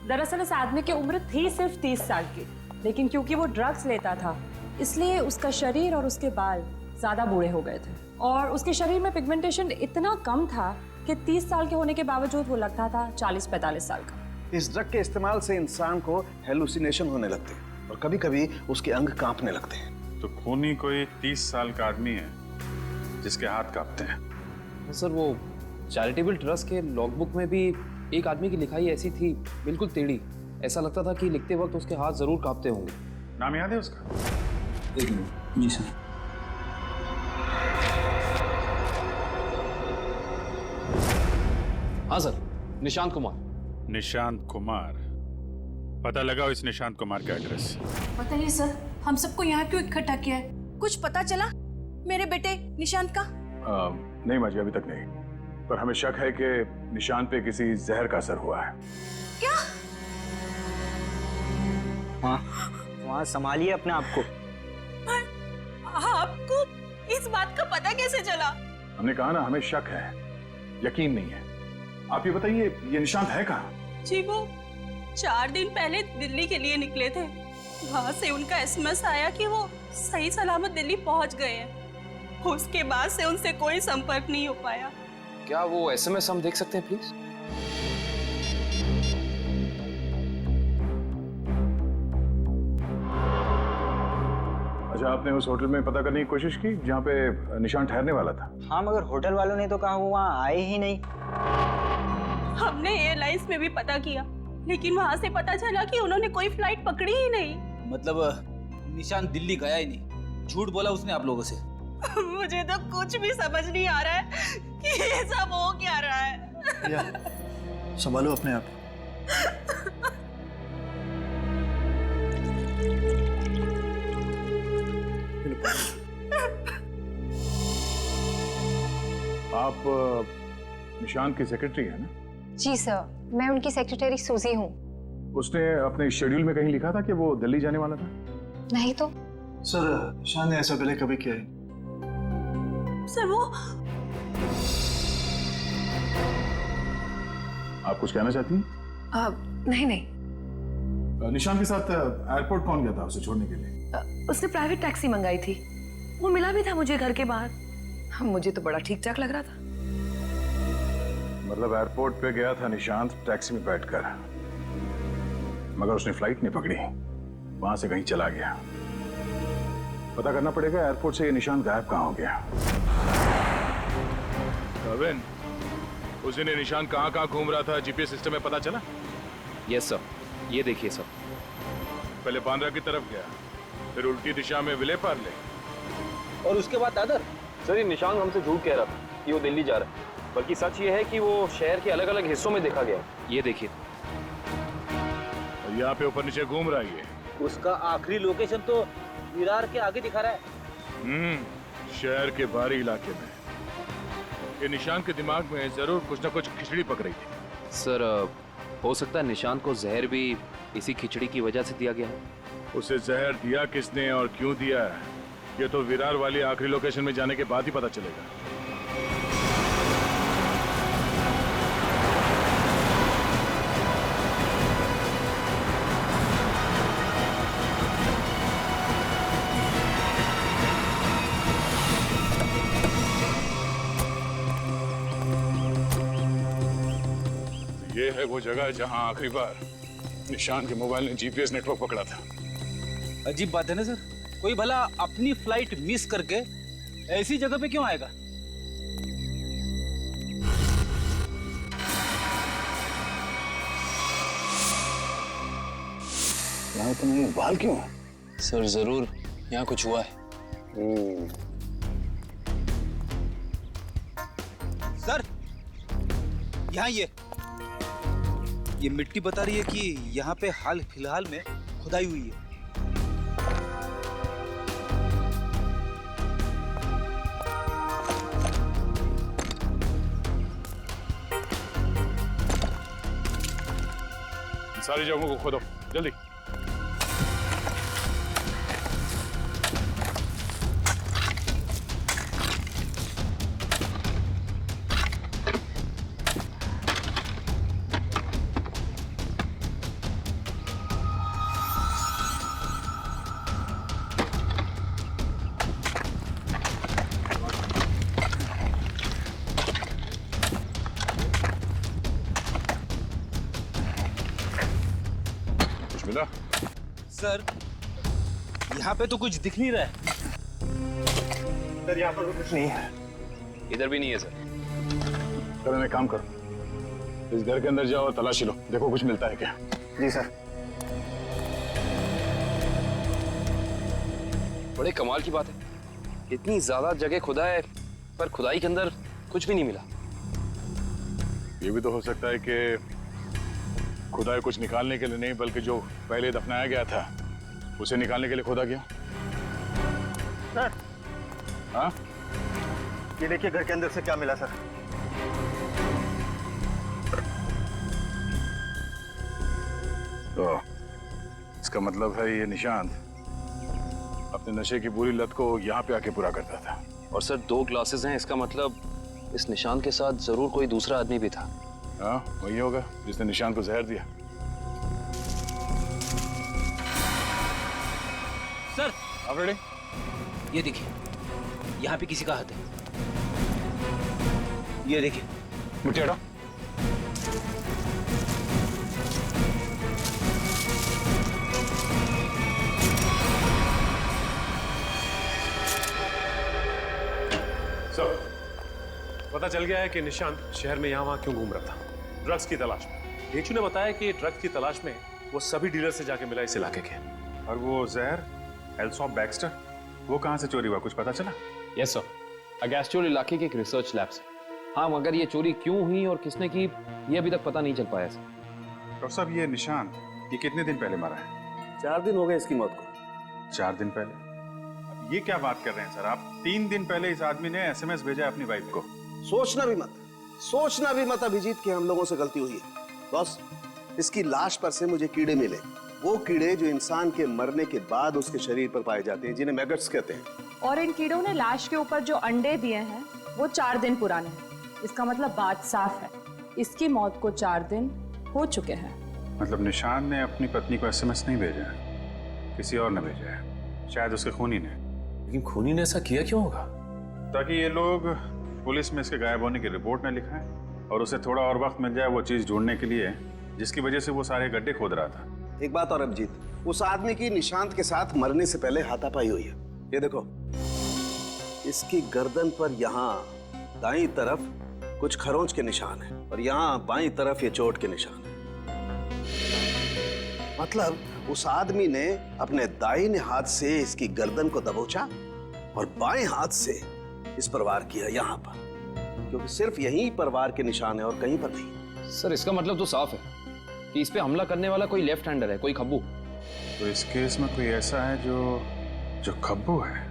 [SPEAKER 18] दरअसल इस आदमी की उम्र थी सिर्फ 30 साल की, लेकिन क्योंकि वो ड्रग्स लेता था इसलिए उसका शरीर और उसके बाल ज्यादा बूढ़े हो गए थे और उसके शरीर में पिगमेंटेशन इतना कम था कि 30 साल के होने के बावजूद वो लगता था 40-45 साल का।
[SPEAKER 10] इस ड्रग के इस्तेमाल से इंसान को हेलुसिनेशन होने लगते हैं और कभी-कभी उसके अंग कांपने लगते हैं।
[SPEAKER 14] तो खूनी कोई 30 साल का आदमी है जिसके हाथ कांपते हैं।
[SPEAKER 6] सर वो चैरिटेबल ट्रस्ट के लॉगबुक में भी एक आदमी की लिखाई ऐसी थी, बिल्कुल टेढ़ी। ऐसा लगता था कि लिखते वक्त उसके हाथ जरूर कांपते होंगे।
[SPEAKER 14] नाम याद है उसका?
[SPEAKER 6] एक मिनट। जी सर। हाँ सर, निशांत कुमार।
[SPEAKER 14] निशांत कुमार, पता लगाओ इस निशांत कुमार का एड्रेस।
[SPEAKER 8] बताइए सर, हम सबको यहाँ क्यों इकट्ठा किया है? कुछ पता चला मेरे बेटे निशांत का?
[SPEAKER 14] नहीं माजी, अभी तक नहीं, पर हमें शक है कि निशांत पे किसी जहर का असर हुआ है।
[SPEAKER 8] क्या?
[SPEAKER 9] वहाँ संभालिए अपने आप को।
[SPEAKER 7] आपको इस बात का पता कैसे चला?
[SPEAKER 14] हमने कहा ना, हमें शक है, यकीन नहीं है। आप ये बताइए, ये निशांत है कहाँ?
[SPEAKER 7] जी वो 4 दिन पहले दिल्ली के लिए निकले थे। वहां से उनका एसएमएस आया कि वो सही सलामत दिल्ली पहुंच गए हैं। उसके बाद से उनसे कोई संपर्क नहीं हो पाया।
[SPEAKER 6] क्या वो एसएमएस हम देख सकते हैं प्लीज?
[SPEAKER 14] अच्छा, आपने उस होटल में पता करने की कोशिश की जहाँ पे निशान ठहरने वाला था?
[SPEAKER 9] हाँ, मगर होटल वालों ने तो कहा वो वहाँ आए ही नहीं।
[SPEAKER 7] हमने एयरलाइंस में भी पता किया, लेकिन वहां से पता चला कि उन्होंने कोई फ्लाइट पकड़ी ही नहीं।
[SPEAKER 15] मतलब निशान दिल्ली गया ही नहीं, झूठ बोला उसने आप लोगों से।
[SPEAKER 7] मुझे तो कुछ भी समझ नहीं आ रहा है कि ये सब हो क्या रहा है।
[SPEAKER 1] या, संभालो अपने आप।
[SPEAKER 14] आप निशान की सेक्रेटरी है ना?
[SPEAKER 19] जी सर, मैं उनकी सेक्रेटरी सूजी हूँ।
[SPEAKER 14] उसने अपने शेड्यूल में कहीं लिखा था कि वो दिल्ली जाने वाला था?
[SPEAKER 19] नहीं तो।
[SPEAKER 1] सर, निशान ने ऐसा पहले कभी किया है?
[SPEAKER 7] सर वो
[SPEAKER 14] आप कुछ कहना चाहती हैं?
[SPEAKER 19] नहीं नहीं।
[SPEAKER 14] निशान के साथ एयरपोर्ट कौन गया था उसे छोड़ने के लिए?
[SPEAKER 20] उसने प्राइवेट टैक्सी मंगाई थी, वो मिला भी था मुझे घर के बाहर। मुझे तो बड़ा ठीक ठाक लग रहा था।
[SPEAKER 14] मतलब एयरपोर्ट पे गया था निशांत टैक्सी में बैठकर, मगर उसने फ्लाइट नहीं पकड़ी, वहां से कहीं चला गया। पता करना पड़ेगा एयरपोर्ट से ये निशांत गायब कहाँ हो गया।
[SPEAKER 12] कविन, उस दिन ये निशांत कहाँ घूम रहा था जीपीएस सिस्टम में पता चला?
[SPEAKER 6] यस सर, ये देखिए सर।
[SPEAKER 12] पहले बांद्रा की तरफ गया, फिर उल्टी दिशा में विले पार्ले,
[SPEAKER 15] और उसके बाद दादर।
[SPEAKER 6] सर, ये निशांत हमसे झूठ कह रहा था कि वो दिल्ली जा रहा है, बल्कि सच ये है कि वो शहर के अलग अलग हिस्सों में देखा गया। ये देखिए,
[SPEAKER 12] और यहाँ पे ऊपर नीचे घूम रहा है।
[SPEAKER 15] उसका आखिरी लोकेशन तो विरार के आगे दिखा रहा है।
[SPEAKER 12] शहर के बाहरी इलाके में। ये निशांत के दिमाग में जरूर कुछ ना कुछ खिचड़ी पक रही थी।
[SPEAKER 6] सर, हो सकता है निशांत को जहर भी इसी खिचड़ी की वजह से दिया गया है।
[SPEAKER 12] उसे जहर दिया किसने और क्यों दिया है, ये तो विरार वाली आखिरी लोकेशन में जाने के बाद ही पता चलेगा। ये है वो जगह जहां आखिरी बार निशान के मोबाइल ने जीपीएस नेटवर्क पकड़ा था।
[SPEAKER 15] अजीब बात है ना सर, कोई भला अपनी फ्लाइट मिस करके ऐसी जगह पे क्यों आएगा?
[SPEAKER 10] यहाँ तुम्हें बाल क्यों है?
[SPEAKER 6] सर, जरूर यहाँ कुछ हुआ है।
[SPEAKER 15] सर, यहाँ ये मिट्टी बता रही है कि यहाँ पे हाल फिलहाल में खुदाई हुई है।
[SPEAKER 12] सारी जगहों को खोदो जल्दी। मिला?
[SPEAKER 15] सर, यहाँ पे तो कुछ दिख नहीं रहा है।
[SPEAKER 14] सर, यहाँ पर कुछ नहीं है।
[SPEAKER 6] इधर भी नहीं है सर।
[SPEAKER 14] चलो एक काम करो, इस घर के अंदर जाओ और तलाशी लो, देखो कुछ मिलता है क्या।
[SPEAKER 1] जी सर।
[SPEAKER 6] बड़े कमाल की बात है, इतनी ज्यादा जगह खुदा है पर खुदाई के अंदर कुछ भी नहीं मिला।
[SPEAKER 14] ये भी तो हो सकता है कि खुदाई कुछ निकालने के लिए नहीं, बल्कि जो पहले दफनाया गया था उसे निकालने के लिए खोदा गया।
[SPEAKER 3] सर,
[SPEAKER 14] हाँ,
[SPEAKER 3] ये देखिए घर के अंदर से क्या मिला सर।
[SPEAKER 14] तो इसका मतलब है ये निशांत अपने नशे की बुरी लत को यहाँ पे आके पूरा करता था।
[SPEAKER 6] और सर 2 ग्लासेस हैं, इसका मतलब इस निशान के साथ जरूर कोई दूसरा आदमी भी था।
[SPEAKER 14] हाँ, वही होगा जिसने निशान को जहर दिया। आप रेडी?
[SPEAKER 15] ये देखिए, यहाँ पे किसी का हाथ है। ये देखिए,
[SPEAKER 14] मुझे हटाओ।
[SPEAKER 13] सर, पता चल गया है कि निशांत शहर में यहाँ वहाँ क्यों घूम रहा था। ड्रग्स की तलाश में। ढेंचू ने बताया कि ड्रग्स की तलाश में वो सभी डीलर से जाके मिला इस इलाके के।
[SPEAKER 12] और वो जहर एल्सॉप बैक्स्टर, वो कहाँ से चोरी हुआ, कुछ पता चला?
[SPEAKER 6] यस सर, अगेस्टोर इलाके के एक रिसर्च लैब से। हाँ, मगर ये चोरी क्यों हुई और किसने की ये अभी तक पता नहीं चल पाया सर।
[SPEAKER 12] डॉक्टर साहब, ये निशांत ये कितने दिन पहले मरा है?
[SPEAKER 10] 4 दिन हो गए इसकी मौत को।
[SPEAKER 12] 4 दिन पहले? अब ये क्या बात कर रहे हैं सर आप? 3 दिन पहले इस आदमी ने SMS भेजा है अपनी वाइफ को।
[SPEAKER 10] सोचना भी मत अभिजीत कि हम लोगों से गलती हुई है। बॉस, इसकी लाश पर से मुझे कीड़े मिले, वो कीड़े जो इंसान के मरने के बाद उसके शरीर पर पाए जाते हैं, जिन्हें मैगट्स कहते हैं।
[SPEAKER 18] और इन कीड़ों ने लाश के ऊपर जो अंडे दिए हैं वो 4 दिन पुराने हैं। इसका मतलब बात साफ है, इसकी मौत को 4 दिन हो चुके हैं।
[SPEAKER 12] मतलब निशान ने अपनी पत्नी को SMS नहीं भेजा है, किसी और ने भेजा है, शायद उसके खूनी ने।
[SPEAKER 13] लेकिन खूनी ने ऐसा किया क्यों होगा?
[SPEAKER 12] ताकि ये लोग पुलिस में इसके गायब होने की रिपोर्ट न लिखाएं और उसे थोड़ा और वक्त मिल जाए वो चीज ढूंढने के लिए जिसकी वजह से वो सारे गड्ढे खोद रहा था।
[SPEAKER 10] एक बात और अभिजीत, उस आदमी की निशांत के साथ मरने से पहले हाथापाई हुई है। ये देखो, इसकी गर्दन पर यहाँ दाईं तरफ कुछ खरोंच के निशान है और यहाँ बाईं तरफ ये चोट के निशान है। मतलब उस आदमी ने अपने दाहिने हाथ से इसकी गर्दन को दबोचा और बाएं हाथ से इस पर वार किया यहाँ पर, क्योंकि सिर्फ यहीं पर वार के निशान है और कहीं पर नहीं।
[SPEAKER 6] सर, इसका मतलब तो साफ है कि इस पे हमला करने वाला कोई लेफ्ट हैंडर है, कोई खब्बू।
[SPEAKER 12] तो इस केस में कोई ऐसा है जो खब्बू है।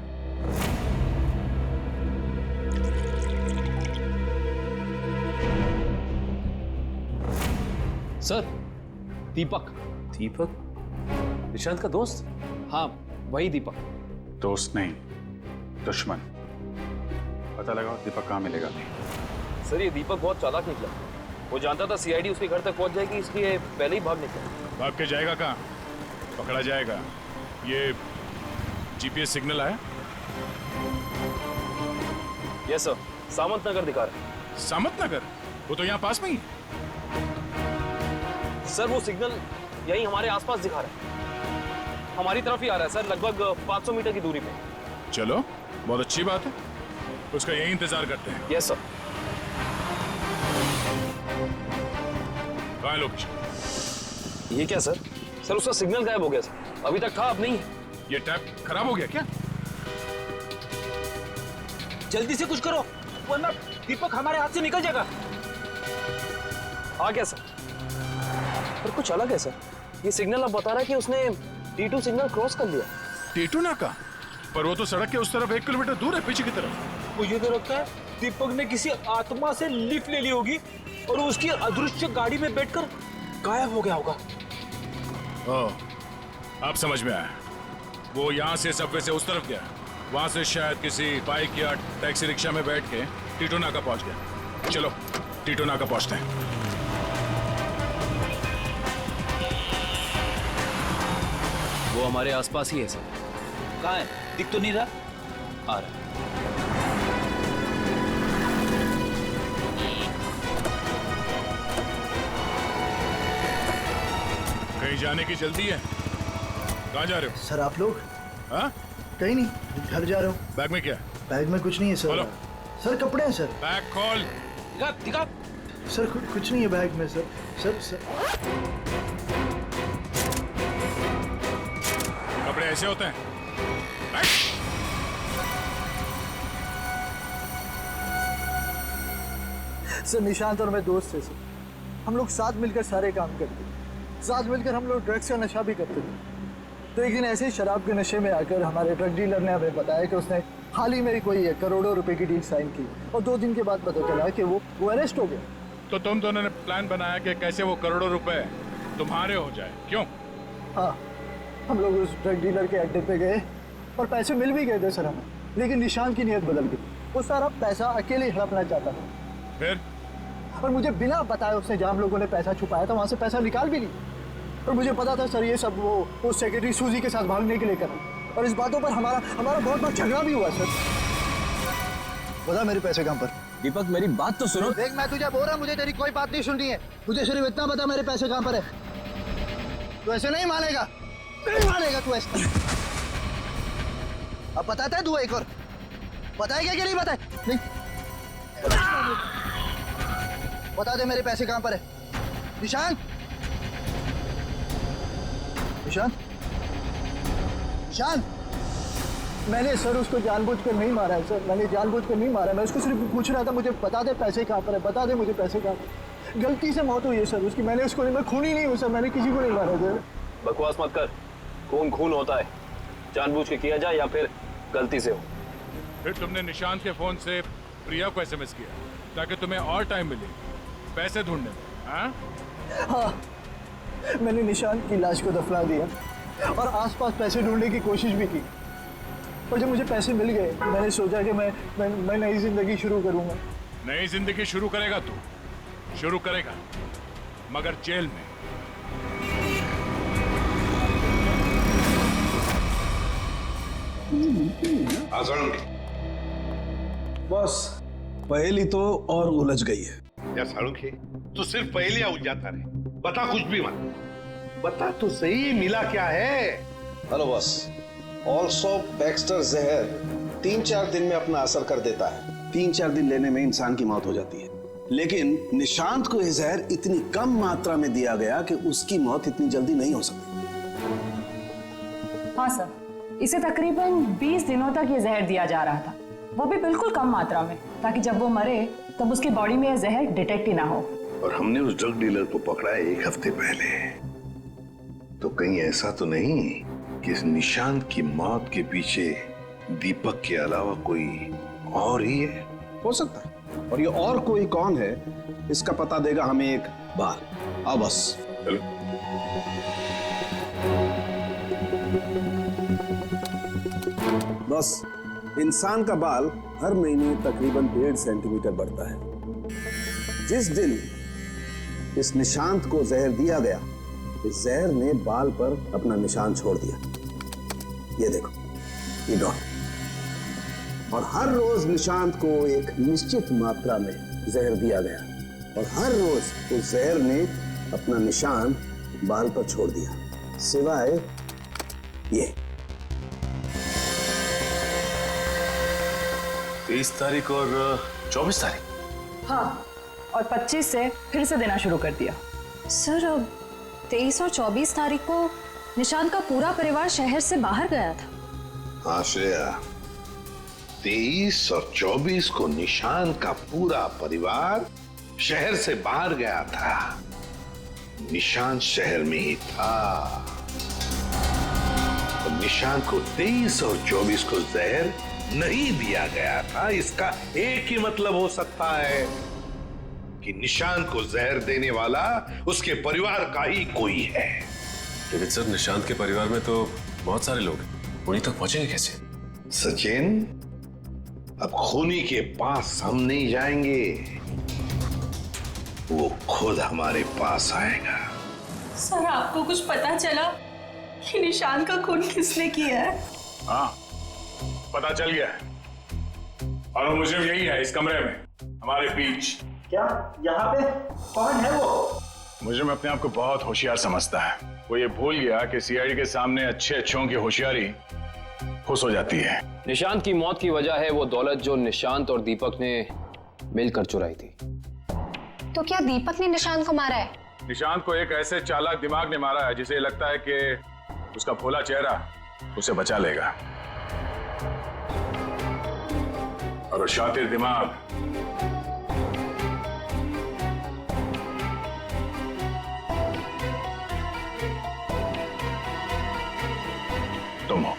[SPEAKER 6] सर, दीपक।
[SPEAKER 13] दीपक? निशांत का दोस्त?
[SPEAKER 6] हाँ, वही दीपक।
[SPEAKER 12] दोस्त नहीं, दुश्मन। पता लगाओ दीपक कहाँ मिलेगा।
[SPEAKER 6] सर, ये दीपक बहुत चालाक निकला। वो जानता था CID उसके घर तक पहुंच जाएगी, इसलिए पहले ही भाग निकला।
[SPEAKER 14] भाग के जाएगा कहाँ? पकड़ा जाएगा। ये GPS सिग्नल आया?
[SPEAKER 6] यस सर, सामंत नगर दिखा रहा है।
[SPEAKER 14] सामंत नगर? वो तो यहाँ पास में ही।
[SPEAKER 6] सर, वो सिग्नल यही हमारे आसपास दिखा रहा है, हमारी तरफ ही आ रहा है सर, लगभग 500 मीटर की दूरी पे।
[SPEAKER 14] चलो, बहुत अच्छी बात है, उसका यही इंतजार करते हैं।
[SPEAKER 6] Yes sir.
[SPEAKER 14] कहाँ है लोकेशन?
[SPEAKER 6] ये क्या सर? सर, उसका सिग्नल गायब हो गया सर, अभी तक था, अब नहीं है।
[SPEAKER 14] ये टैप खराब हो गया क्या?
[SPEAKER 15] जल्दी से कुछ करो वरना दीपक हमारे हाथ से निकल जाएगा।
[SPEAKER 6] आ गया सर, पर कुछ अलग है सर। ये सिग्नल अब बता रहा है कि उसने T2 सिग्नल क्रॉस कर लिया।
[SPEAKER 14] T2 नाका? पर वो तो सड़क के उस तरफ 1 किलोमीटर दूर है, पीछे की तरफ।
[SPEAKER 15] मुझे तो लगता है दीपक ने किसी आत्मा से लिफ्ट ले ली होगी और उसकी अदृश्य गाड़ी में बैठकर गायब हो गया होगा।
[SPEAKER 14] ओह, अब समझ में आया। वो यहाँ से सबवे से उस तरफ गया, वहां से शायद किसी बाइक या टैक्सी रिक्शा में बैठ के T2 नाका पहुंच गया। चलो T2 नाका पहुंचते हैं।
[SPEAKER 6] वो हमारे आसपास ही है सर।
[SPEAKER 15] कहाँ है? दिख तो नहीं रहा।
[SPEAKER 6] आ रहा है।
[SPEAKER 14] कहीं जाने की जल्दी है? कहाँ जा रहे हो?
[SPEAKER 21] सर, आप लोग?
[SPEAKER 14] हाँ?
[SPEAKER 21] कहीं नहीं, घर जा रहा हूँ।
[SPEAKER 14] बैग में क्या?
[SPEAKER 21] बैग में कुछ नहीं है सर।
[SPEAKER 14] खोलो।
[SPEAKER 21] सर, कपड़े हैं सर।
[SPEAKER 14] बैग खोल।
[SPEAKER 15] दिखा।
[SPEAKER 21] सर, कुछ नहीं है बैग में सर। सर
[SPEAKER 14] कपड़े ऐसे होते हैं?
[SPEAKER 21] सर, निशांत और मैं दोस्त थे सर। हम लोग साथ मिलकर सारे काम करते थे, साथ मिलकर हम लोग ड्रग्स का नशा भी करते थे। तो एक दिन ऐसे ही शराब के नशे में आकर हमारे ड्रग डीलर ने हमें बताया कि उसने हाल ही में कोई करोड़ों रुपए की डील साइन की और 2 दिन के बाद पता चला कि वो अरेस्ट हो गया।
[SPEAKER 14] तो तुम दोनों ने प्लान बनाया कि कैसे वो करोड़ों रुपए तुम्हारे हो जाए, क्यों?
[SPEAKER 21] हाँ, हम लोग उस ड्रग डीलर के अड्डे पे गए और पैसे मिल भी गए थे सर हमें, लेकिन निशांत की नीयत बदल गई। वो सारा पैसा अकेले हड़पना चाहता था।
[SPEAKER 14] फिर?
[SPEAKER 21] और मुझे बिना बताए उसने जहाँ हम लोगों ने पैसा छुपाया था वहाँ से पैसा निकाल भी लिया। और मुझे पता था सर ये सब वो सेक्रेटरी सूजी के साथ भागने के लिए करा। और इस बातों पर हमारा बहुत बार झगड़ा भी हुआ सर। बता मेरे पैसे कहाँ पर?
[SPEAKER 6] दीपक मेरी बात तो सुनो।
[SPEAKER 21] देख मैं तुझे बोल रहा हूँ, मुझे तेरी कोई बात नहीं सुननी है। मुझे सिर्फ इतना बता मेरे पैसे कहाँ पर है। तू ऐसे नहीं मानेगा, नहीं मानेगा तू ऐसे। अब बताता है तू एक और, बताएगा कि नहीं बताए? नहीं बता दे मेरे पैसे कहाँ पर है। निशांत, निशांत, निशांत। मैंने सर उसको जानबूझकर नहीं मारा है सर, मैंने जानबूझकर नहीं मारा है। मैं उसको सिर्फ पूछ रहा था मुझे बता दे पैसे कहाँ पर है, बता दे मुझे पैसे कहाँ पर। गलती से मौत हुई है सर उसकी, मैंने उसको नहीं, मैं खूनी नहीं हूँ सर, मैंने किसी को नहीं मारा सर।
[SPEAKER 6] बकवास मत कर, खून खून होता है, जानबूझ के किया जाए या फिर गलती से हो।
[SPEAKER 2] फिर तुमने निशांत के फोन से प्रिया को एसएमएस किया ताकि तुम्हें और टाइम मिले पैसे ढूंढने में?
[SPEAKER 21] हाँ, मैंने निशांत की लाश को दफना दिया और आसपास पैसे ढूंढने की कोशिश भी की, और जब मुझे पैसे मिल गए मैंने सोचा कि मैं नई जिंदगी शुरू करूंगा।
[SPEAKER 2] नई जिंदगी शुरू करेगा तू, शुरू करेगा मगर जेल में।
[SPEAKER 10] बॉस पहेली तो और उलझ गई है।
[SPEAKER 5] या साळुंखे, तू सिर्फ पहेलियां उलझाता रहे, बता कुछ भी मत, बता तो सही मिला क्या है।
[SPEAKER 10] हेलो बॉस, ऑल्सो बैक्स्टर जहर 3-4 दिन में अपना असर कर देता है। 3-4 दिन लेने में इंसान की मौत हो जाती है, लेकिन निशांत को यह जहर इतनी कम मात्रा में दिया गया कि उसकी मौत इतनी जल्दी नहीं हो सकती।
[SPEAKER 18] हाँ सर, इसे तकरीबन 20 दिनों तक ये जहर दिया जा रहा था, वो भी बिल्कुल कम मात्रा में, ताकि जब वो मरे तब उसकी बॉडी में यह जहर डिटेक्ट ही ना हो।
[SPEAKER 5] और हमने उस ड्रग डीलर को पकड़ा है 1 हफ्ते पहले, तो कहीं ऐसा तो नहीं कि इस निशांत की मौत के पीछे दीपक के अलावा कोई और ही है?
[SPEAKER 10] हो सकता है, और ये और कोई कौन है इसका पता देगा हमें एक बार। आओ बस चलो। बस इंसान का बाल हर महीने तकरीबन 1.5 सेंटीमीटर बढ़ता है। जिस दिन इस निशांत को जहर दिया गया, इस जहर ने बाल पर अपना निशान छोड़ दिया। ये देखो, ये डॉट। और हर रोज निशांत को एक निश्चित मात्रा में जहर दिया गया, और हर रोज उस जहर ने अपना निशान बाल पर छोड़ दिया, सिवाय ये
[SPEAKER 13] 23 तारीख और 24 तारीख।
[SPEAKER 18] हाँ, और 25 से फिर से देना शुरू कर दिया।
[SPEAKER 8] सर, अब 23 और 24 तारीख को निशांत का पूरा परिवार शहर से बाहर गया था।
[SPEAKER 5] हाँ श्रेया, 23 और 24 को निशांत का पूरा परिवार शहर से बाहर गया था। निशांत शहर में ही था, तो निशांत को 23 और 24 को जहर नहीं दिया गया था। इसका एक ही मतलब हो सकता है कि निशांत को जहर देने वाला उसके परिवार का ही कोई है।
[SPEAKER 13] लेकिन सर, निशांत के परिवार में तो बहुत सारे लोग हैं, उन्हीं तक पहुंचेंगे कैसे?
[SPEAKER 5] सचिन, अब खूनी के पास हम नहीं जाएंगे, वो खुद हमारे पास आएगा।
[SPEAKER 7] सर, आपको कुछ पता चला कि निशांत का खून किसने किया है?
[SPEAKER 2] हाँ, पता चल गया है, और वो मुझे यही है, इस कमरे में हमारे बीच।
[SPEAKER 16] क्या यहाँ पे कौन है वो?
[SPEAKER 2] मुझे में अपने आप को बहुत होशियार समझता है। वो ये भूल गया कि सीआईडी के सामने अच्छे अच्छों की होशियारी खुश हो जाती है।
[SPEAKER 6] निशांत की मौत की वजह है वो दौलत जो निशांत और दीपक ने मिलकर चुराई थी।
[SPEAKER 19] तो क्या दीपक ने निशांत को मारा है?
[SPEAKER 2] निशांत को एक ऐसे चालाक दिमाग ने मारा है जिसे लगता है कि उसका भोला चेहरा उसे बचा लेगा, और वो शातिर दिमाग तुम हो।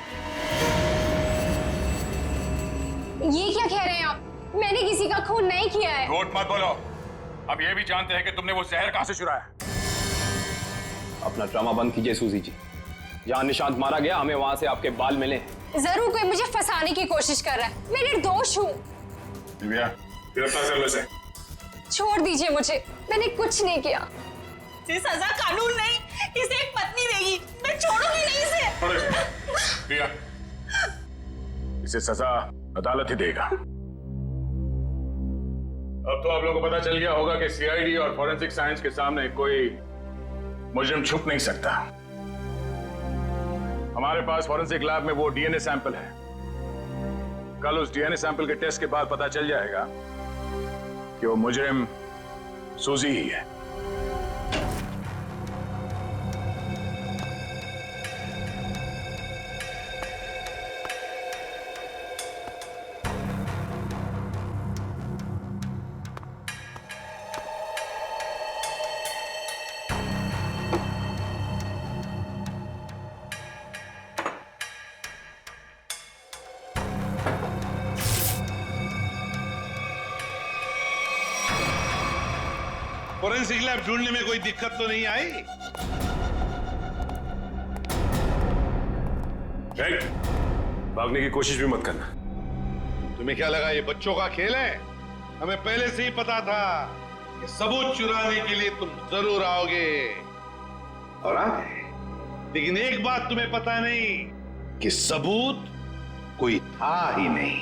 [SPEAKER 19] ये क्या कह रहे हैं आप? मैंने किसी का खून नहीं किया है।
[SPEAKER 2] झूठ मत बोलो, अब ये भी जानते हैं कि तुमने वो जहर कहां से चुराया।
[SPEAKER 6] अपना ड्रामा बंद कीजिए सूजी जी। जहां निशांत मारा गया, हमें वहां से आपके बाल मिले।
[SPEAKER 19] जरूर कोई मुझे फंसाने की कोशिश कर रहा है। मैं निर्दोष हूँ।
[SPEAKER 2] गिरफ्तार कर लो इसे।
[SPEAKER 19] छोड़ दीजिए मुझे, मैंने कुछ नहीं किया।
[SPEAKER 7] इसे सजा कानून नहीं, इसे एक पत्नी देगी। मैं छोड़ूंगी नहीं इसे।
[SPEAKER 2] प्रिया, इसे सजा अदालत ही देगा। अब तो आप लोगों को पता चल गया होगा कि सीआईडी और फॉरेंसिक साइंस के सामने कोई मुजरिम छुप नहीं सकता। हमारे पास फॉरेंसिक लैब में वो डीएनए सैंपल है। कल उस डीएनए सैंपल के टेस्ट के बाद पता चल जाएगा कि वो मुजरिम सूजी ही है।
[SPEAKER 11] फोरेंसिक लैब ढूंढने में कोई दिक्कत तो नहीं आई?
[SPEAKER 13] भागने की कोशिश भी मत करना।
[SPEAKER 11] तुम्हें क्या लगा ये बच्चों का खेल है? हमें पहले से ही पता था कि सबूत चुराने के लिए तुम जरूर आओगे और आ गए। लेकिन एक बात तुम्हें पता नहीं कि सबूत कोई था ही नहीं।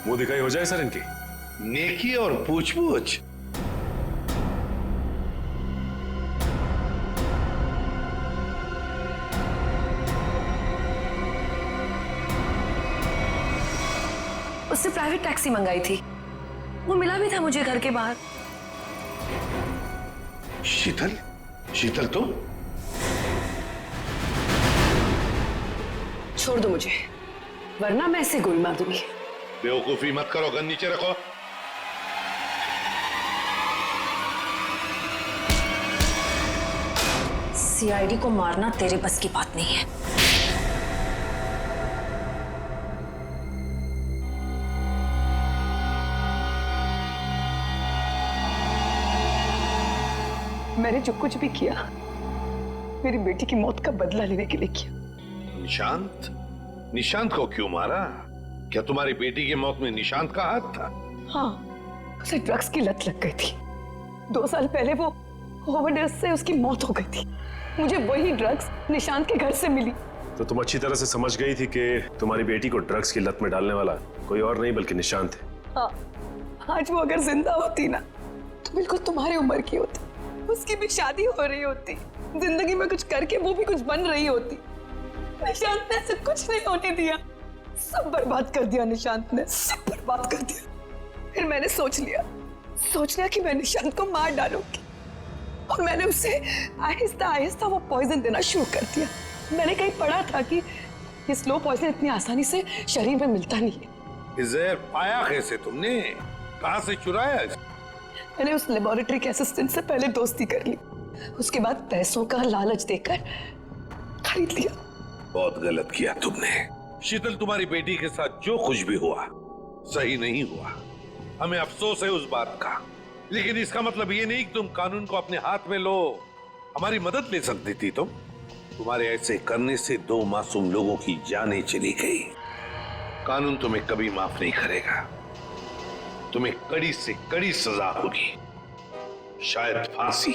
[SPEAKER 13] मुंह दिखाई हो जाए सर इनकी।
[SPEAKER 11] नेकी और पूछ-पूछ।
[SPEAKER 20] उससे प्राइवेट टैक्सी मंगाई थी, वो मिला भी था मुझे घर के बाहर।
[SPEAKER 11] शीतल? शीतल तुम?
[SPEAKER 20] छोड़ दो मुझे, वरना मैं इसे गोली मार दूंगी।
[SPEAKER 11] बेवकूफी मत करो, गन नीचे रखो।
[SPEAKER 8] सीआईडी को मारना तेरे बस की बात नहीं है।
[SPEAKER 20] मैंने जो कुछ भी किया मेरी बेटी की मौत का बदला लेने के लिए किया।
[SPEAKER 11] निशांत? निशांत को क्यों मारा? क्या तुम्हारी बेटी की मौत में निशांत का हाथ था?
[SPEAKER 20] हाँ, उसे ड्रग्स की लत लग गई थी। 2 साल पहले वो ओवरडोज से उसकी मौत हो गई थी। मुझे वही ड्रग्स निशांत के घर से मिली।
[SPEAKER 13] तो तुम अच्छी तरह से समझ गई थी कि तुम्हारी बेटी को ड्रग्स की लत में डालने वाला कोई और नहीं बल्कि निशांत है।
[SPEAKER 20] हाँ, आज वो अगर जिंदा होती ना तो बिल्कुल तुम्हारी उम्र की होती। उसकी भी शादी हो रही होती, जिंदगी में कुछ करके वो भी कुछ बन रही होती। निशांत ने ऐसे कुछ नहीं होने दिया, सब बर्बाद कर दिया निशांत ने, सब बर्बाद कर दिया। फिर मैंने सोच लिया कि मैं निशांत को मार डालूंगी और मैंने उसे आहिस्ता आहिस्ता वो पॉइजन देना शुरू कर दिया। मैंने कहीं पढ़ा था कि ये स्लो पॉइजन इतनी आसानी से शरीर में मिलता नहीं है।
[SPEAKER 11] जहर पाया कैसे तुमने? कहां से चुराया?
[SPEAKER 20] मैंने उस लेबोरेटरी के असिस्टेंट से पहले दोस्ती कर ली, उसके बाद पैसों का लालच देकर खरीद लिया।
[SPEAKER 11] बहुत गलत किया तुमने। शीतल, तुम्हारी बेटी के साथ जो कुछ भी हुआ सही नहीं हुआ। हमें अफसोस है उस बात का, लेकिन इसका मतलब ये नहीं कि तुम कानून को अपने हाथ में लो। हमारी मदद ले सकती थी तुम। तुम्हारे ऐसे करने से 2 मासूम लोगों की जानें चली गई। कानून तुम्हें कभी माफ नहीं करेगा। तुम्हें कड़ी से कड़ी सजा होगी, शायद फांसी।